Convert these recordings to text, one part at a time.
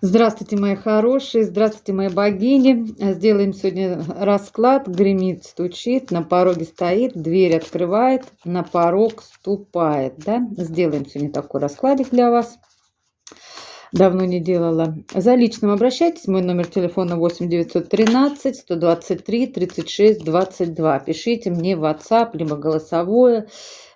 Здравствуйте, мои хорошие, здравствуйте, мои богини. Сделаем сегодня расклад. Гремит, стучит, на пороге стоит, дверь открывает, на порог ступает. Да? Сделаем сегодня такой раскладик для вас. Давно не делала. За личным обращайтесь. Мой номер телефона 8 913 123 36 22. Пишите мне в WhatsApp, либо голосовое.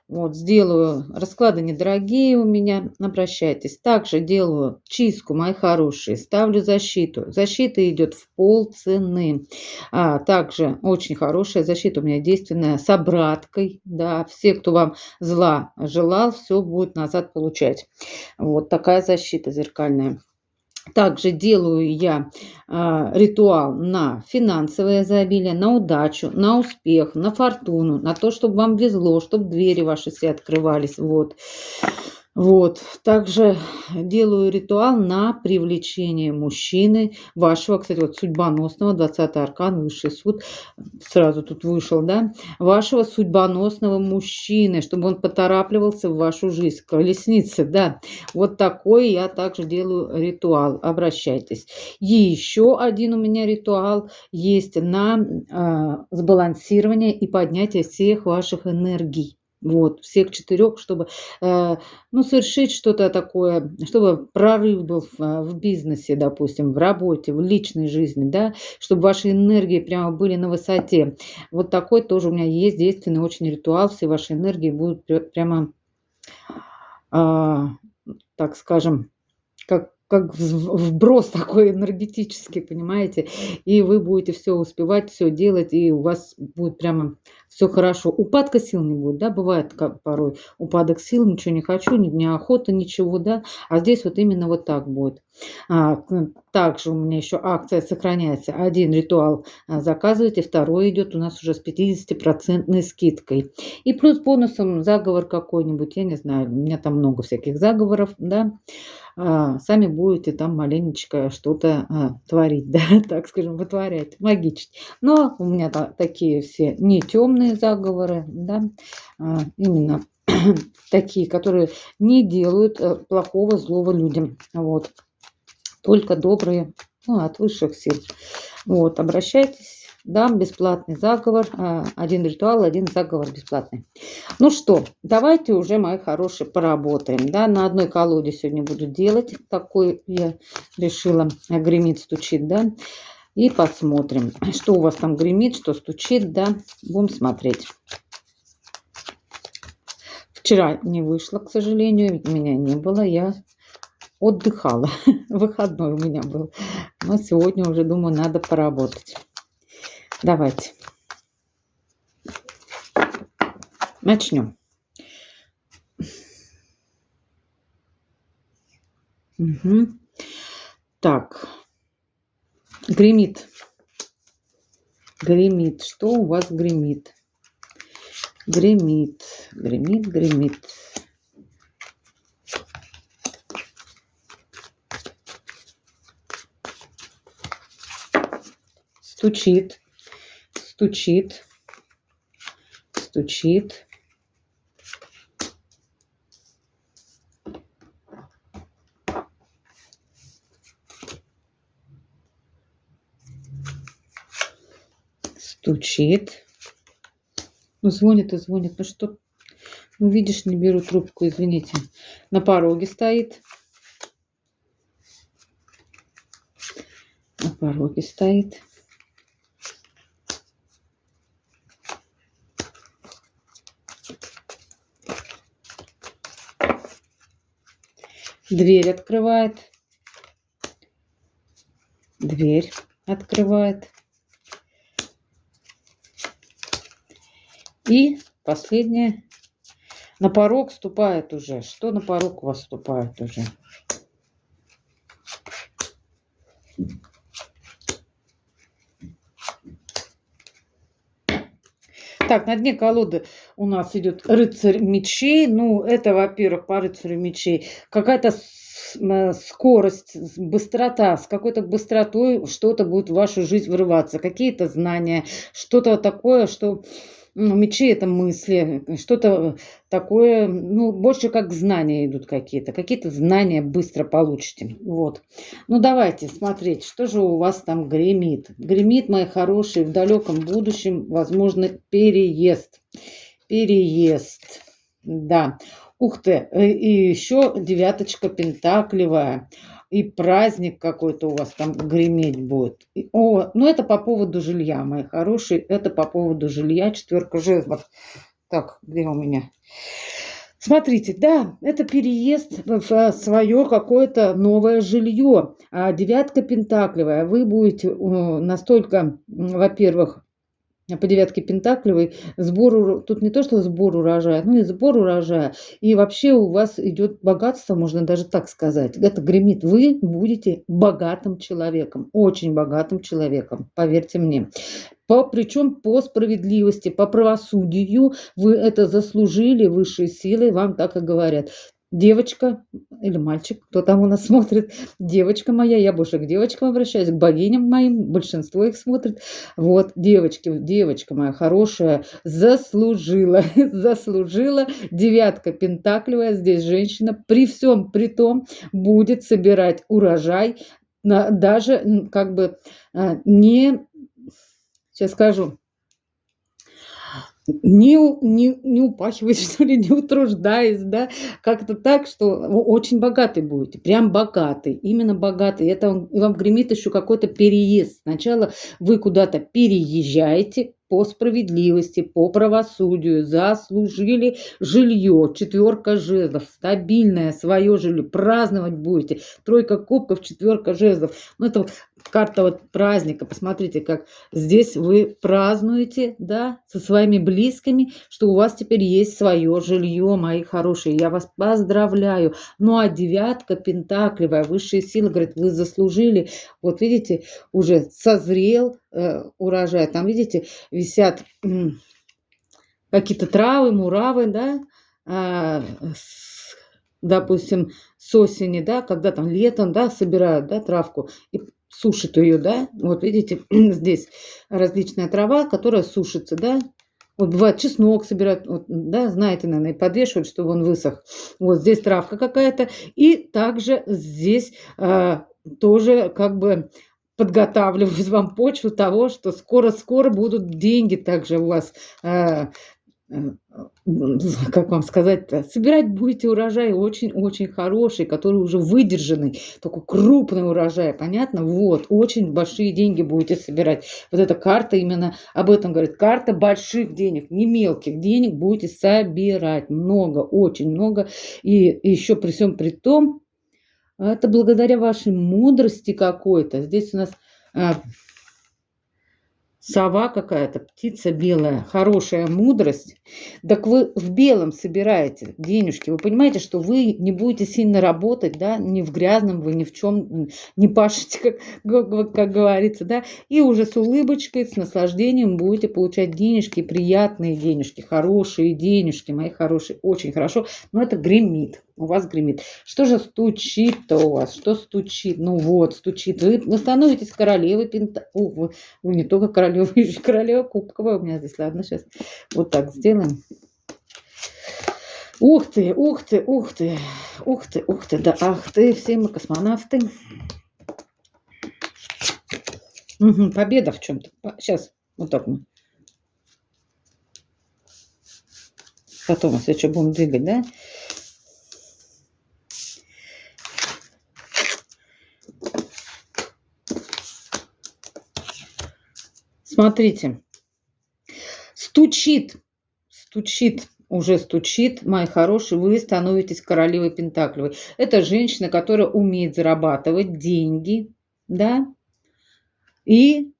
Вот, сделаю расклады недорогие у меня, обращайтесь. Также делаю чистку, мои хорошие, ставлю защиту. Защита идет в полцены. Также очень хорошая защита у меня действенная с обраткой. Да, все, кто вам зла желал, все будет назад получать. Вот такая защита зеркальная. Также делаю я ритуал на финансовое изобилие, на удачу, на успех, на фортуну, на то, чтобы вам везло, чтобы двери ваши все открывались. Вот. Также делаю ритуал на привлечение мужчины вашего, кстати, вот судьбоносного, 20-й аркан, высший суд, сразу тут вышел, да, вашего судьбоносного мужчины, чтобы он поторапливался в вашу жизнь, колесница, да, вот такой я также делаю ритуал, обращайтесь. И еще один у меня ритуал есть на сбалансирование и поднятие всех ваших энергий. Вот, всех 4, чтобы совершить что-то такое, чтобы прорыв был в бизнесе, допустим, в работе, в личной жизни, да, чтобы ваши энергии прямо были на высоте. Вот такой тоже у меня есть действенный очень ритуал. Все ваши энергии будут прямо, так скажем, как вброс такой энергетический, понимаете, и вы будете все успевать, все делать, и у вас будет прямо все хорошо. Упадка сил не будет, да, бывает порой упадок сил, ничего не хочу, неохота, ничего, да, а здесь вот именно вот так будет. Также у меня еще акция сохраняется. Один ритуал заказывайте, второй идет у нас уже с 50% скидкой. И плюс бонусом заговор какой-нибудь, я не знаю, у меня там много всяких заговоров, да, сами будете там маленечко что-то творить, да, так скажем, вытворять, магичить. Но у меня такие все не темные заговоры, да, именно такие, которые не делают плохого, злого людям. Вот. Только добрые, от высших сил. Вот, обращайтесь. Дам бесплатный заговор. Один ритуал, один заговор бесплатный. Ну что, давайте уже, мои хорошие, поработаем. Да? На одной колоде сегодня буду делать. Такой я решила. Гремит, стучит, да. И посмотрим, что у вас там гремит, что стучит, да. Будем смотреть. Вчера не вышло, к сожалению. Меня не было. Я отдыхала. Выходной у меня был. Но сегодня уже, думаю, надо поработать. Давайте. Начнем. Угу. Так. Гремит. Гремит. Что у вас гремит? Гремит. Гремит, гремит. Стучит. Стучит. Стучит. Стучит. Ну, звонит и звонит. Ну что? Ну, видишь, не беру трубку, извините. На пороге стоит. На пороге стоит. Дверь открывает. Дверь открывает. И последнее. На порог ступает уже. Что на порог у вас ступает уже? Так, на дне колоды у нас идет рыцарь мечей. Ну, это, во-первых, по рыцарю мечей какая-то скорость, быстрота, с какой-то быстротой что-то будет в вашу жизнь врываться, какие-то знания, что-то такое, что мечи это мысли, что-то такое, ну, больше как знания идут какие-то. Какие-то знания быстро получите. Вот. Ну, давайте смотреть, что же у вас там гремит. Гремит, мои хорошие, в далеком будущем, возможно, переезд. Переезд. Да. Ух ты, и еще девяточка пентаклевая. И праздник какой-то у вас там греметь будет. Ну это по поводу жилья, мои хорошие. Это по поводу жилья. Четверка жезлов. Так, где у меня? Смотрите, да, это переезд в свое какое-то новое жилье. А девятка пентаклевая. Вы будете настолько, во-первых, по девятке пентаклевой тут не то, что сбор урожая, ну и сбор урожая. И вообще у вас идет богатство, можно даже так сказать. Это гремит. Вы будете богатым человеком, очень богатым человеком, поверьте мне. Причем по справедливости, по правосудию вы это заслужили, высшие силы вам так и говорят. Девочка или мальчик, кто там у нас смотрит, девочка моя, я больше к девочкам обращаюсь, к богиням моим, большинство их смотрит. Вот, девочка моя хорошая, заслужила, заслужила. Девятка пентаклевая, здесь женщина, при всем при том будет собирать урожай, даже как бы не, сейчас скажу, не упахиваясь, что ли, не утруждаясь, да, как-то так, что вы очень богатый будете, прям богатый, именно богатый. Это вам гремит еще какой-то переезд. Сначала вы куда-то переезжаете по справедливости, по правосудию, заслужили жилье, четверка жезлов, стабильное свое жилье, праздновать будете, тройка кубков, четверка жезлов. Ну, это карта вот праздника, посмотрите, как здесь вы празднуете, да, со своими близкими, что у вас теперь есть свое жилье, мои хорошие, я вас поздравляю. Ну, а девятка пентаклевая, высшие силы, говорят, вы заслужили, вот видите, уже созрел урожай, там, видите, висят какие-то травы, муравы, да, допустим, с осени, да, когда там летом, да, собирают, да, травку и сушат ее, да, вот видите, здесь различная трава, которая сушится, да, вот бывает чеснок собирают, вот, да, знаете, наверное, и подвешивают, чтобы он высох. Вот здесь травка какая-то, и также здесь тоже как бы подготавливают вам почву того, что скоро-скоро будут деньги также у вас, как вам сказать-то, собирать будете урожай очень-очень хороший, который уже выдержанный, такой крупный урожай, понятно? Вот, очень большие деньги будете собирать. Вот эта карта именно об этом говорит. Карта больших денег, не мелких денег будете собирать. Много, очень много. И еще при всем при том, это благодаря вашей мудрости какой-то. Здесь у нас сова какая-то, птица белая, хорошая мудрость. Так вы в белом собираете денежки. Вы понимаете, что вы не будете сильно работать, да, ни в грязном вы ни в чем не пашете, как говорится, да, и уже с улыбочкой, с наслаждением будете получать денежки, приятные денежки, хорошие денежки, мои хорошие, очень хорошо. Но это гремит. У вас гремит. Что же стучит-то у вас? Что стучит? Ну вот, стучит. Вы становитесь королевой вы не только королева, вы еще королева кубковая у меня здесь. Ладно, сейчас вот так сделаем. Ух ты, ух ты, ух ты, ух ты, ух ты, да, ах ты, все мы космонавты. Угу, победа в чем-то. Сейчас, вот так мы. Потом, если что, будем двигать, да? Смотрите, стучит, уже стучит, мои хорошие, вы становитесь королевой пентаклевой. Это женщина, которая умеет зарабатывать деньги, да, и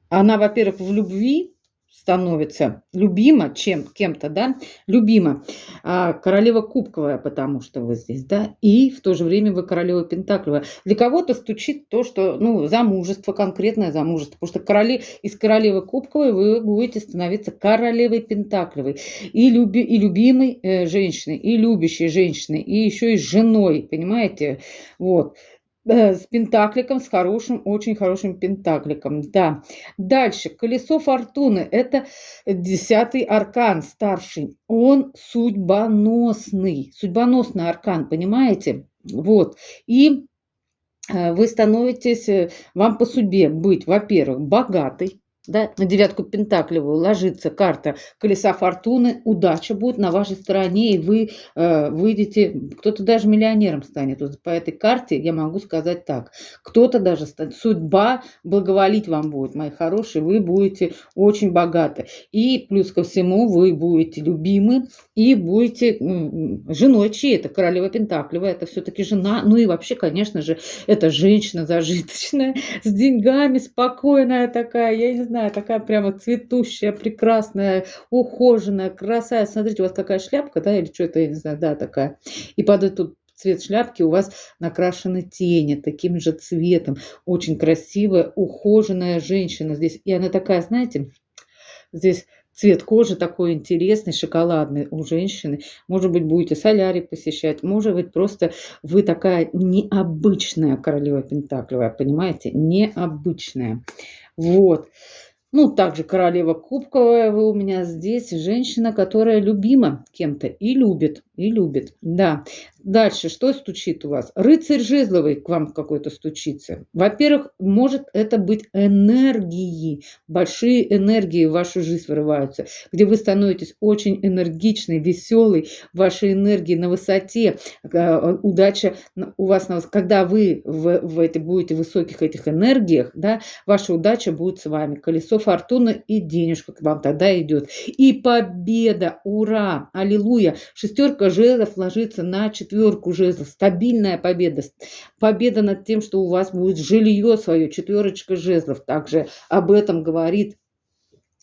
она, во-первых, в любви становится любима кем-то, да, любима. Королева кубковая, потому что вы здесь, да, и в то же время вы королева пентаклевая. Для кого-то стучит то, что, ну, замужество, конкретное замужество, потому что из королевы кубковой вы будете становиться королевой пентаклевой и любимой женщиной, и любящей женщиной, и еще и женой, понимаете, вот. С пентакликом, с хорошим, очень хорошим пентакликом, да. Дальше, колесо фортуны — это 10-й аркан, старший. Он судьбоносный аркан, понимаете? Вот. И вы становитесь, вам по судьбе быть, во-первых, богатой, да, на девятку пентаклевую ложится карта колеса фортуны, удача будет на вашей стороне, и вы выйдете, кто-то даже миллионером станет. Вот по этой карте я могу сказать так, кто-то даже станет, судьба благоволить вам будет, мои хорошие, вы будете очень богаты. И плюс ко всему вы будете любимы и будете женой чьей-то, королева пентаклевая, это все-таки жена, ну и вообще, конечно же, это женщина зажиточная, с деньгами, спокойная такая, я не знаю, такая прямо цветущая, прекрасная, ухоженная, красавица. Смотрите, у вас какая шляпка, да, или что это, я не знаю, да, такая. И под эту цвет шляпки у вас накрашены тени таким же цветом. Очень красивая, ухоженная женщина здесь. И она такая, знаете, здесь цвет кожи такой интересный, шоколадный у женщины. Может быть, будете солярий посещать, может быть, просто вы такая необычная королева пентаклевая, понимаете? Необычная. Вот. Ну, также королева кубковая вы у меня здесь, женщина, которая любима кем-то и любит, да. Дальше, что стучит у вас? Рыцарь жезловый к вам какой-то стучится. Во-первых, может это быть энергии, большие энергии в вашу жизнь вырываются, где вы становитесь очень энергичной, веселой, ваши энергии на высоте, удача у вас, когда вы будете в высоких этих энергиях, да, ваша удача будет с вами. Колесо фортуны и денежка к вам тогда идет. И победа, ура, аллилуйя. Шестерка жезлов ложится на четверку жезлов. Стабильная победа. Победа над тем, что у вас будет жилье свое. Четверочка жезлов также об этом говорит.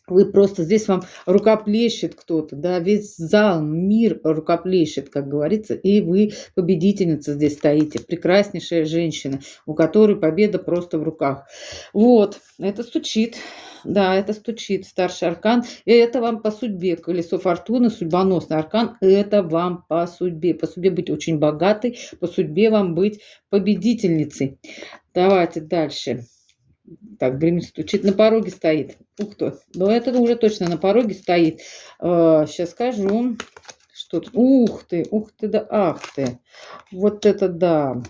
Вы просто, здесь вам рукоплещет кто-то, да, весь зал, мир рукоплещет, как говорится, и вы победительница здесь стоите, прекраснейшая женщина, у которой победа просто в руках. Вот, это стучит, да, это стучит, старший аркан, и это вам по судьбе, колесо фортуны, судьбоносный аркан, это вам по судьбе быть очень богатой, по судьбе вам быть победительницей. Давайте дальше. Так, гремит, стучит, на пороге стоит. Ух ты, ну это уже точно на пороге стоит. Сейчас скажу, что тут. Ух ты, да, ах ты. Вот это да.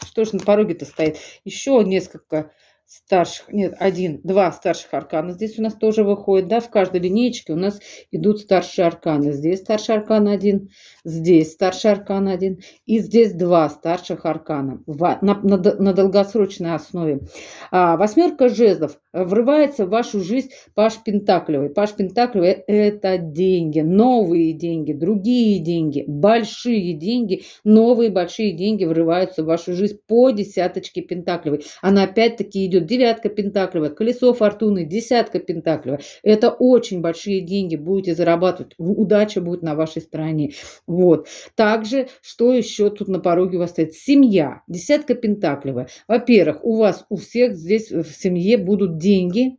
Что ж на пороге-то стоит? Еще несколько старших, нет, два старших аркана здесь у нас тоже выходит, да, в каждой линеечке у нас идут старшие арканы. Здесь старший аркан один, здесь старший аркан один, и здесь два старших аркана на долгосрочной основе. Восьмерка жезлов врывается в вашу жизнь Паш Пентаклевый. Паш Пентаклевый – это деньги, новые деньги, другие деньги, большие деньги, новые большие деньги врываются в вашу жизнь по десяточке Пентаклевой. Она опять-таки идет девятка пентаклевая, колесо фортуны, десятка пентаклевая. Это очень большие деньги будете зарабатывать. Удача будет на вашей стороне. Вот. Также, что еще тут на пороге у вас стоит? Семья. Десятка пентаклевая. Во-первых, у вас у всех здесь в семье будут деньги,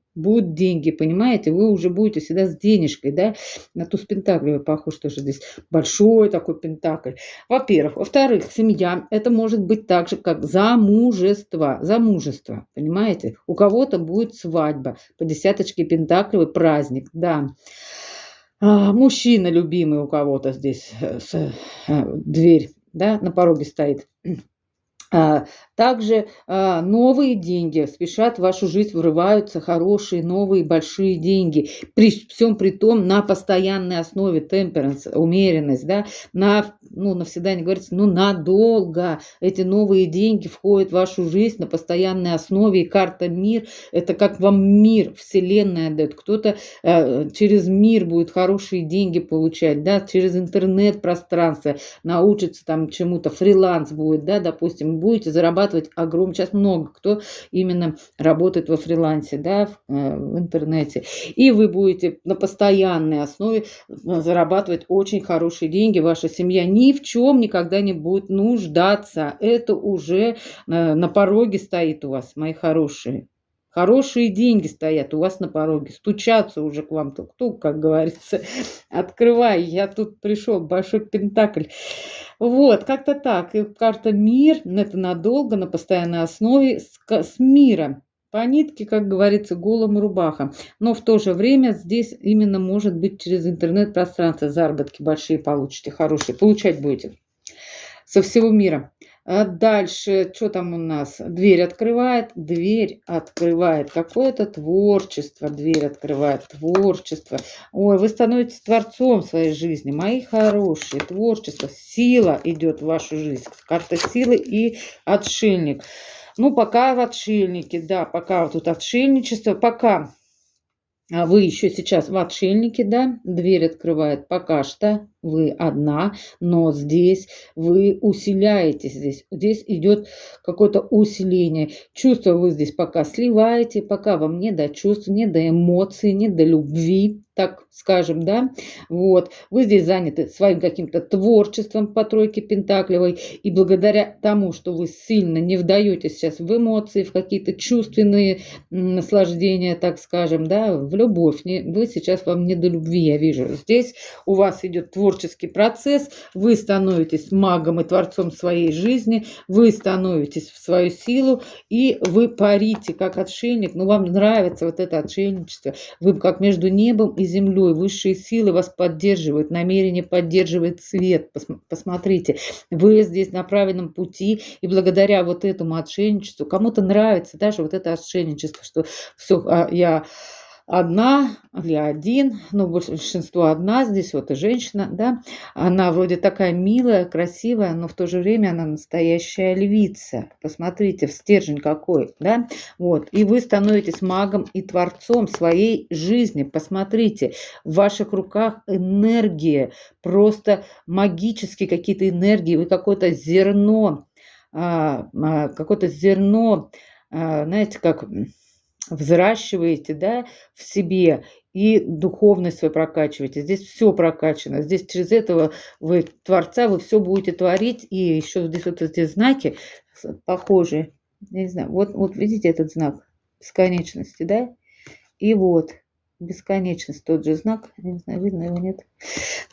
понимаете, вы уже будете всегда с денежкой, да, на туз пентаклевый похож тоже здесь, большой такой пентакль, во-первых. Во-вторых, семья, это может быть так же, как замужество, понимаете, у кого-то будет свадьба, по десяточке пентаклевый праздник, да. Мужчина любимый у кого-то здесь, дверь, да, на пороге стоит. Также новые деньги спешат в вашу жизнь, врываются хорошие, новые, большие деньги. При всем при том на постоянной основе, темперанс, умеренность, да, навсегда не говорится, надолго эти новые деньги входят в вашу жизнь на постоянной основе. И карта мир, это как вам мир, вселенная дает. Кто-то через мир будет хорошие деньги получать, да, через интернет-пространство научится там чему-то, фриланс будет, да, допустим, будете зарабатывать огромное. Сейчас много кто именно работает во фрилансе, да, в интернете. И вы будете на постоянной основе зарабатывать очень хорошие деньги. Ваша семья ни в чем никогда не будет нуждаться. Это уже на пороге стоит у вас, мои хорошие. Хорошие деньги стоят у вас на пороге, стучатся уже к вам тук-тук, как говорится. Открывай, я тут пришел, большой пентакль. Вот, как-то так. И карта мир, это надолго, на постоянной основе, с миром. По нитке, как говорится, голым рубахам. Но в то же время здесь именно может быть через интернет-пространство заработки большие получите, хорошие. Получать будете со всего мира. А дальше, что там у нас? Дверь открывает. Какое-то творчество, дверь открывает, творчество. Ой, вы становитесь творцом своей жизни, мои хорошие. Творчество, сила идет в вашу жизнь. Карта силы и отшельник. Ну, пока в отшельнике, да, пока вот тут отшельничество, пока вы еще сейчас в отшельнике, да, дверь открывает, пока что вы одна, но здесь вы усиляетесь, здесь идет какое-то усиление. Чувства вы здесь пока сливаете, пока вам не до чувств, не до эмоций, не до любви, так скажем, да, вот, вы здесь заняты своим каким-то творчеством по тройке пентаклевой, и благодаря тому, что вы сильно не вдаетесь сейчас в эмоции, в какие-то чувственные наслаждения, так скажем, да, в любовь, вы сейчас вам не до любви, я вижу, здесь у вас идет творческий процесс, вы становитесь магом и творцом своей жизни, вы становитесь в свою силу, и вы парите, как отшельник, ну, вам нравится вот это отшельничество, вы как между небом и землей, высшие силы вас поддерживают, намерение поддерживает свет. Посмотрите, вы здесь на правильном пути, и благодаря вот этому отшельничеству, кому-то нравится даже вот это отшельничество, что все, я одна или один, ну, большинство одна, здесь вот и женщина, да, она вроде такая милая, красивая, но в то же время она настоящая львица. Посмотрите, в стержень какой, да, вот, и вы становитесь магом и творцом своей жизни. Посмотрите, в ваших руках энергия, просто магические какие-то энергии, вы какое-то зерно, знаете, как взращиваете, да, в себе и духовность свою прокачиваете. Здесь все прокачано. Здесь через этого вы творца, вы все будете творить. И еще здесь вот эти знаки похожие. Я не знаю, вот видите этот знак бесконечности, да? И вот бесконечность, тот же знак. Я не знаю, видно его, нет.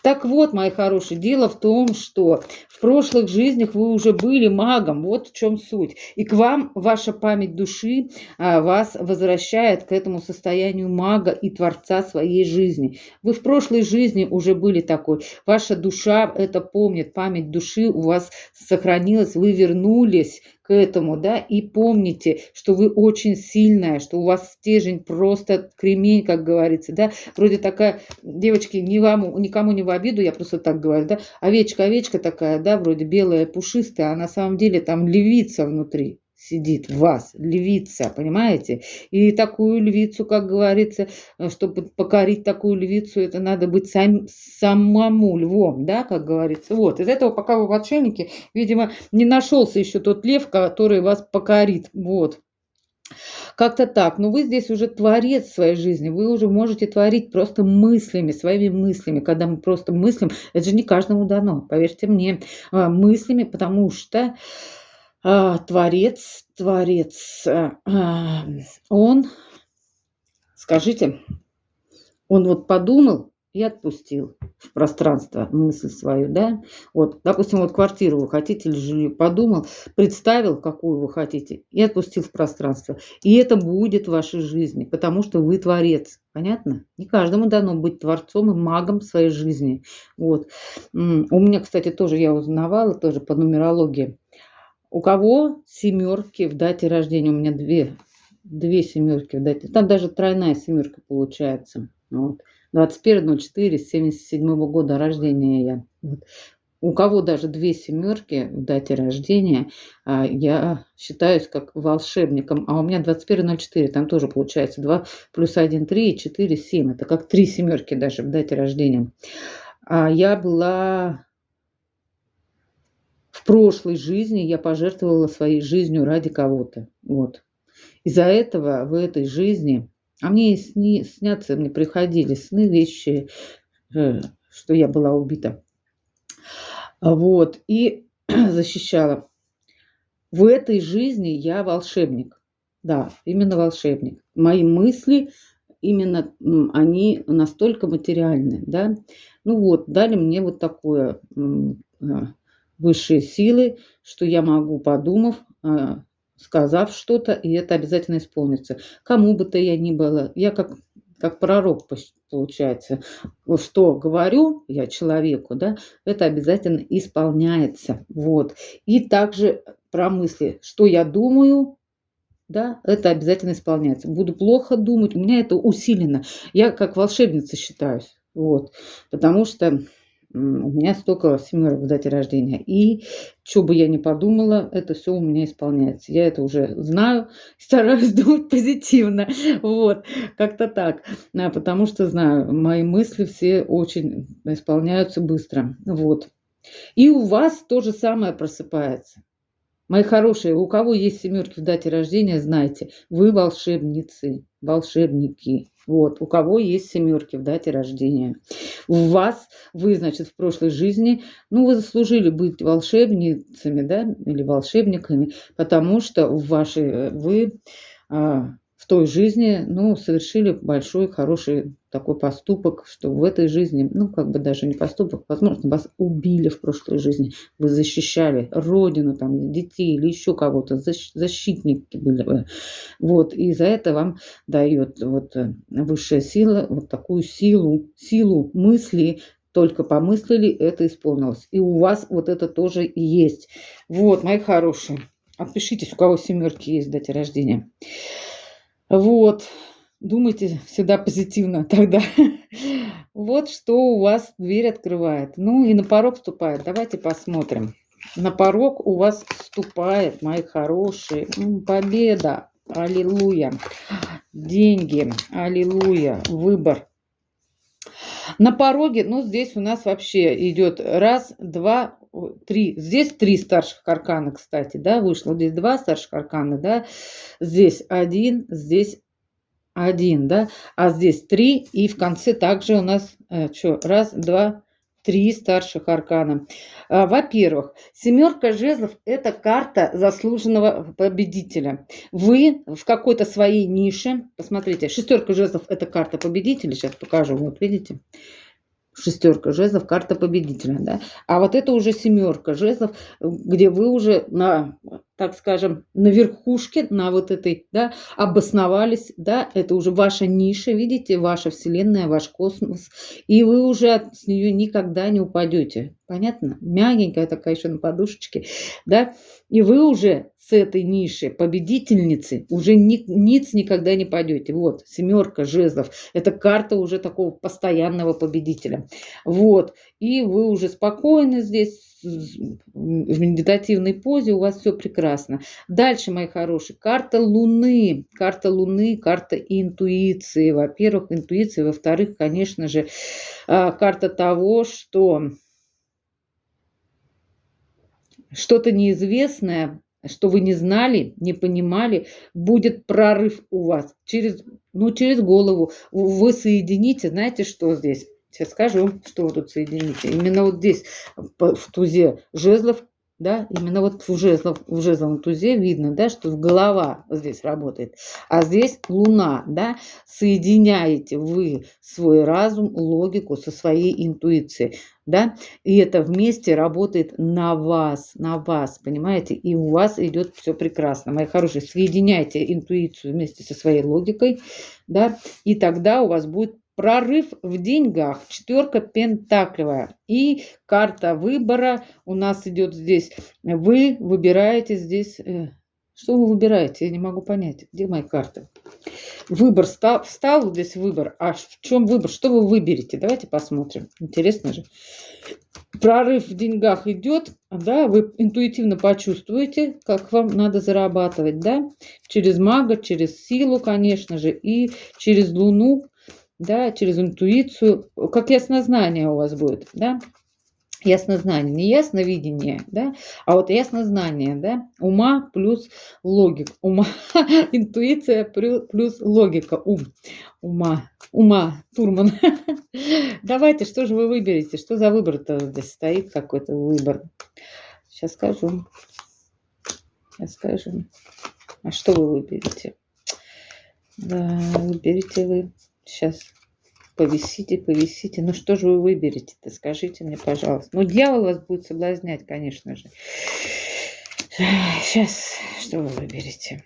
Так вот, мои хорошие, дело в том, что в прошлых жизнях вы уже были магом, вот в чем суть. И к вам ваша память души вас возвращает к этому состоянию мага и творца своей жизни. Вы в прошлой жизни уже были такой. Ваша душа это помнит, память души у вас сохранилась, вы вернулись к этому, да, и помните, что вы очень сильная, что у вас стержень просто кремень, как говорится, да, вроде такая, девочки, никому не в обиду, я просто так говорю, да, овечка такая, да, вроде белая, пушистая, а на самом деле там львица внутри сидит в вас, львица, понимаете? И такую львицу, как говорится, чтобы покорить такую львицу, это надо быть самому львом, да, как говорится. Вот, из этого, пока вы в отшельнике, видимо, не нашелся еще тот лев, который вас покорит, вот. Как-то так. Но вы здесь уже творец своей жизни. Вы уже можете творить просто мыслями, своими мыслями. Когда мы просто мыслим, это же не каждому дано, поверьте мне, мыслями, потому что творец, он, скажите, он вот подумал и отпустил в пространство мысль свою, да? Вот, допустим, вот квартиру вы хотите или жилье, подумал, представил, какую вы хотите, и отпустил в пространство. И это будет в вашей жизни, потому что вы творец. Понятно? Не каждому дано быть творцом и магом своей жизни. Вот. У меня, кстати, тоже я узнавала, тоже по нумерологии. У кого семерки в дате рождения? У меня две семерки в дате. Там даже тройная семерка получается. Вот. 21.04.77 года рождения я. Вот. У кого даже две семерки в дате рождения, я считаюсь как волшебником. А у меня 21.04, там тоже получается 2 плюс 1, 3, 4, 7. Это как 3 семерки даже в дате рождения. Я была... В прошлой жизни я пожертвовала своей жизнью ради кого-то. Вот. Из-за этого в этой жизни... мне снятся, мне приходили сны, вещи, что я была убита. Вот. И защищала. В этой жизни я волшебник. Да, именно волшебник. Мои мысли, именно они настолько материальны, да. Ну вот, дали мне вот такое высшие силы, что я могу, подумав, сказав что-то, и это обязательно исполнится. Кому бы то я ни было, я как пророк, получается. Вот что говорю я человеку, да, это обязательно исполняется. Вот. И также про мысли, что я думаю, да, это обязательно исполняется. Буду плохо думать, у меня это усилено. Я как волшебница считаюсь. Вот. Потому что у меня столько семерок в дате рождения. И что бы я ни подумала, это все у меня исполняется. Я это уже знаю, стараюсь думать позитивно. Вот, как-то так. Потому что знаю, мои мысли все очень исполняются быстро. Вот. И у вас то же самое просыпается. Мои хорошие, у кого есть семерки в дате рождения, знайте, вы волшебницы, волшебники. Вот, у кого есть семерки в дате рождения. У вас, вы, значит, в прошлой жизни, ну, вы заслужили быть волшебницами, да, или волшебниками, потому что вы в той жизни, ну, совершили большой, хороший такой поступок, что в этой жизни, ну, как бы даже не поступок, возможно, вас убили в прошлой жизни, вы защищали родину, там, детей или еще кого-то, защитники были вы. Вот, и за это вам дает вот высшая сила, вот такую силу мысли, только помыслили, это исполнилось. И у вас вот это тоже есть. Вот, мои хорошие, отпишитесь, у кого семерки есть в дате рождения. Вот, думайте всегда позитивно тогда. Вот что у вас дверь открывает. Ну и на порог вступает. Давайте посмотрим. На порог у вас вступает, мои хорошие, победа, аллилуйя, деньги, аллилуйя, выбор. На пороге, ну, здесь у нас вообще идет раз, два, три. Здесь 3 старших аркана, кстати, да, вышло. Здесь 2 старших аркана, да. Здесь 1, здесь 1, да. А здесь 3. И в конце также у нас, раз, два, 3 старших аркана. Во-первых, семерка жезлов – это карта заслуженного победителя. Вы в какой-то своей нише, посмотрите, шестерка жезлов – это карта победителя, сейчас покажу, вот видите, шестерка жезлов, карта победителя, да. А вот это уже семерка жезлов, где вы уже на, так скажем, на верхушке, на вот этой, да, обосновались, да, это уже ваша ниша, видите, ваша вселенная, ваш космос, и вы уже с нее никогда не упадете. Понятно? Мягенькая такая еще на подушечке, да, и вы уже с этой ниши победительницы уже ниц никогда не пойдете. Вот, семерка жезлов, это карта уже такого постоянного победителя. Вот, и вы уже спокойны здесь, в медитативной позе, у вас все прекрасно. Дальше, мои хорошие, карта Луны, карта интуиции. Во-первых, интуиции, во-вторых, конечно же, карта того, что что-то неизвестное, что вы не знали, не понимали, будет прорыв у вас через голову. Вы соедините, знаете, что здесь? Сейчас скажу, что вы тут соедините. Именно вот здесь, в тузе жезлов, да, именно вот в жезловом тузе видно, да, что голова здесь работает. А здесь Луна, да, соединяете вы свой разум, логику со своей интуицией, да, и это вместе работает на вас, понимаете, и у вас идет все прекрасно. Мои хорошие, соединяйте интуицию вместе со своей логикой, да, и тогда у вас будет прорыв в деньгах, четверка пентаклевая. И карта выбора у нас идет здесь. Вы выбираете здесь... Что вы выбираете? Я не могу понять. Где мои карты? Выбор встал здесь выбор. А в чем выбор? Что вы выберете? Давайте посмотрим. Интересно же. Прорыв в деньгах идет, да, вы интуитивно почувствуете, как вам надо зарабатывать, да, через мага, через силу, конечно же, и через Луну, да, через интуицию, как яснознание у вас будет, да, яснознание, не ясновидение, да, а вот яснознание, да, ума плюс логика, интуиция плюс логика, ума, Турман. Давайте, что же вы выберете, что за выбор-то здесь стоит, какой-то выбор. Сейчас скажу. А что вы выберете? Да, выберите вы. Сейчас повисите, повисите. Ну что же вы выберете-то? Скажите мне, пожалуйста. Ну, дьявол вас будет соблазнять, конечно же. Сейчас, что вы выберете?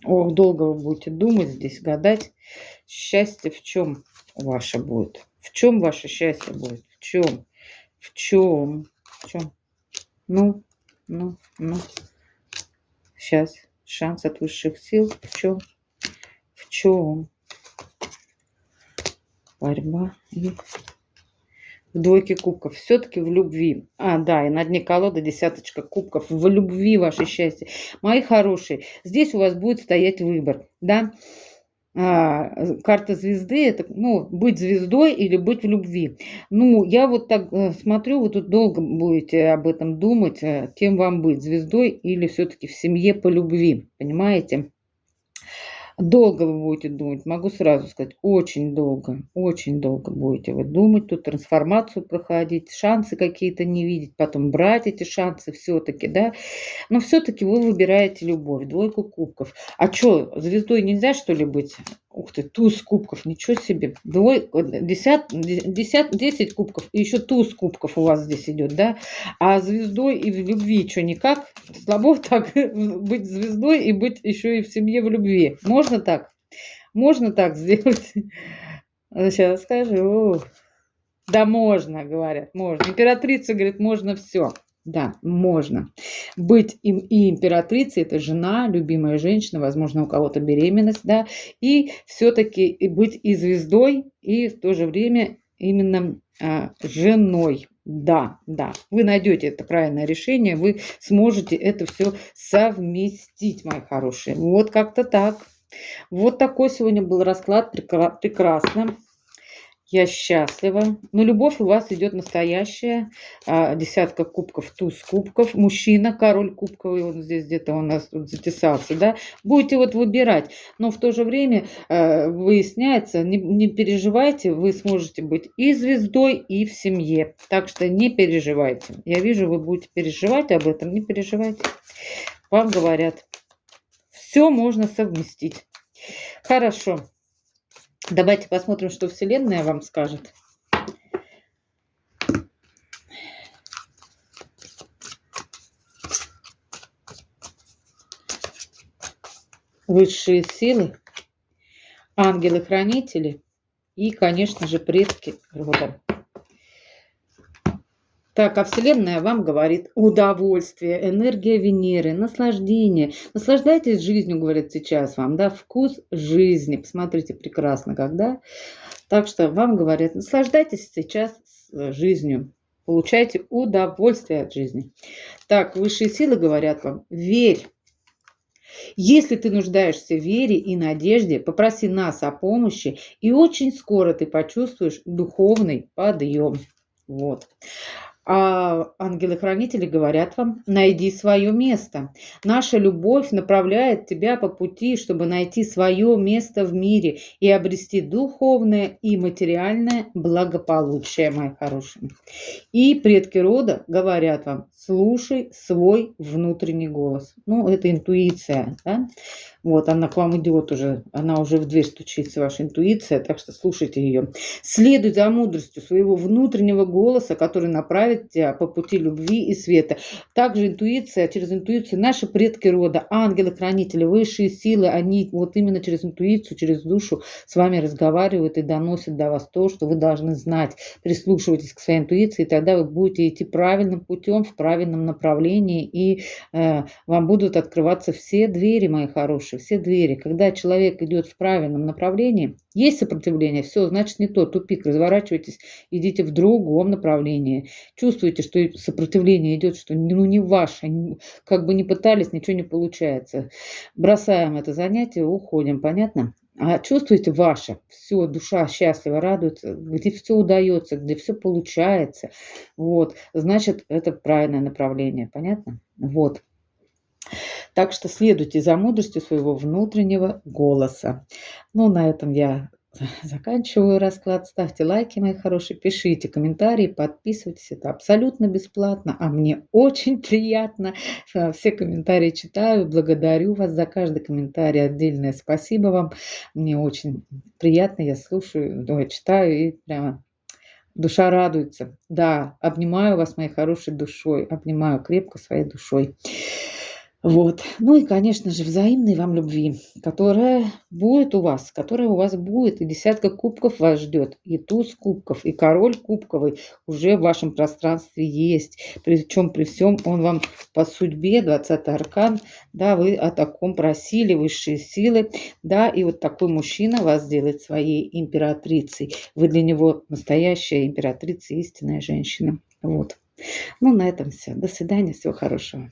Ох, долго вы будете думать здесь, гадать. Счастье в чем ваше будет? В чем ваше счастье будет? В чем? В чем? В чем? Ну, ну. Сейчас. Шанс от высших сил. В чем? В чем? Борьба и в двойке кубков. Все-таки в любви. Да, и на дне колоды десяточка кубков. В любви ваше счастье. Мои хорошие, здесь у вас будет стоять выбор. Да? Карта звезды, это, быть звездой или быть в любви. Я вот так смотрю, вы тут долго будете об этом думать, кем вам быть, звездой или все-таки в семье по любви, понимаете? Долго вы будете думать, могу сразу сказать, очень долго будете вы думать, тут трансформацию проходить, шансы какие-то не видеть, потом брать эти шансы все-таки, да, но все-таки вы выбираете любовь, двойку кубков. А что, звездой нельзя, что ли, быть? Ух ты, туз кубков, ничего себе, 10 кубков, и еще туз кубков у вас здесь идет, да, а звездой и в любви что, никак? Слабо так быть звездой и быть еще и в семье в любви. Можно так? Можно так сделать? Сейчас скажу. Да можно, говорят, можно. Императрица говорит, можно все. Да, можно. Быть им и императрицей, это жена, любимая женщина, возможно, у кого-то беременность, да, и все-таки быть и звездой, и в то же время именно женой. Да. Вы найдете это правильное решение, вы сможете это все совместить, мои хорошие. Вот как-то так. Вот такой сегодня был расклад. Прекрасно. Я счастлива. Но любовь у вас идет настоящая. Десятка кубков, туз кубков. Мужчина, король кубковый, он здесь где-то у нас тут затесался, да. Будете вот выбирать. Но в то же время выясняется, не переживайте, вы сможете быть и звездой, и в семье. Так что не переживайте. Я вижу, вы будете переживать об этом. Не переживайте. Вам говорят, все можно совместить. Хорошо. Давайте посмотрим, что Вселенная вам скажет. Высшие силы, ангелы-хранители и, конечно же, предки рода. Так, а Вселенная вам говорит удовольствие, энергия Венеры, наслаждение. Наслаждайтесь жизнью, говорит сейчас вам, да, вкус жизни. Посмотрите, прекрасно, когда. Так что вам говорят, наслаждайтесь сейчас жизнью, получайте удовольствие от жизни. Так, высшие силы говорят вам, верь. Если ты нуждаешься в вере и надежде, попроси нас о помощи, и очень скоро ты почувствуешь духовный подъем. Вот. А ангелы-хранители говорят вам, найди свое место. Наша любовь направляет тебя по пути, чтобы найти свое место в мире и обрести духовное и материальное благополучие, мои хорошие. И предки рода говорят вам, слушай свой внутренний голос. Это интуиция, да? Вот, она к вам идет уже, она уже в дверь стучится, ваша интуиция, так что слушайте ее. Следуй за мудростью своего внутреннего голоса, который направит тебя по пути любви и света. Также интуиция, через интуицию наши предки рода, ангелы-хранители, высшие силы, они вот именно через интуицию, через душу с вами разговаривают и доносят до вас то, что вы должны знать. Прислушивайтесь к своей интуиции, и тогда вы будете идти правильным путем, в правильном направлении, и вам будут открываться все двери, мои хорошие, все двери. Когда человек идет в правильном направлении, есть сопротивление, все, значит не то, тупик, разворачивайтесь, идите в другом направлении. Чувствуете, что сопротивление идет, что не ваше, как бы ни пытались, ничего не получается. Бросаем это занятие, уходим, понятно? А чувствуете ваше, все, душа счастлива, радуется, где все удается, где все получается, вот, значит, это правильное направление, понятно? Вот. Так что следуйте за мудростью своего внутреннего голоса. На этом я заканчиваю расклад. Ставьте лайки, мои хорошие, пишите комментарии, подписывайтесь. Это абсолютно бесплатно, а мне очень приятно. Все комментарии читаю, благодарю вас за каждый комментарий. Отдельное спасибо вам. Мне очень приятно, я слушаю, читаю и прямо душа радуется. Да, обнимаю вас, моей хорошей душой, обнимаю крепко своей душой. Вот. Ну и, конечно же, взаимной вам любви, которая которая у вас будет, и десятка кубков вас ждет, и туз кубков, и король кубковый уже в вашем пространстве есть. Причем при всем он вам по судьбе, 20-й аркан, да, вы о таком просили, высшие силы, да, и вот такой мужчина вас сделает своей императрицей. Вы для него настоящая императрица, истинная женщина. Вот. Ну, на этом все. До свидания, всего хорошего.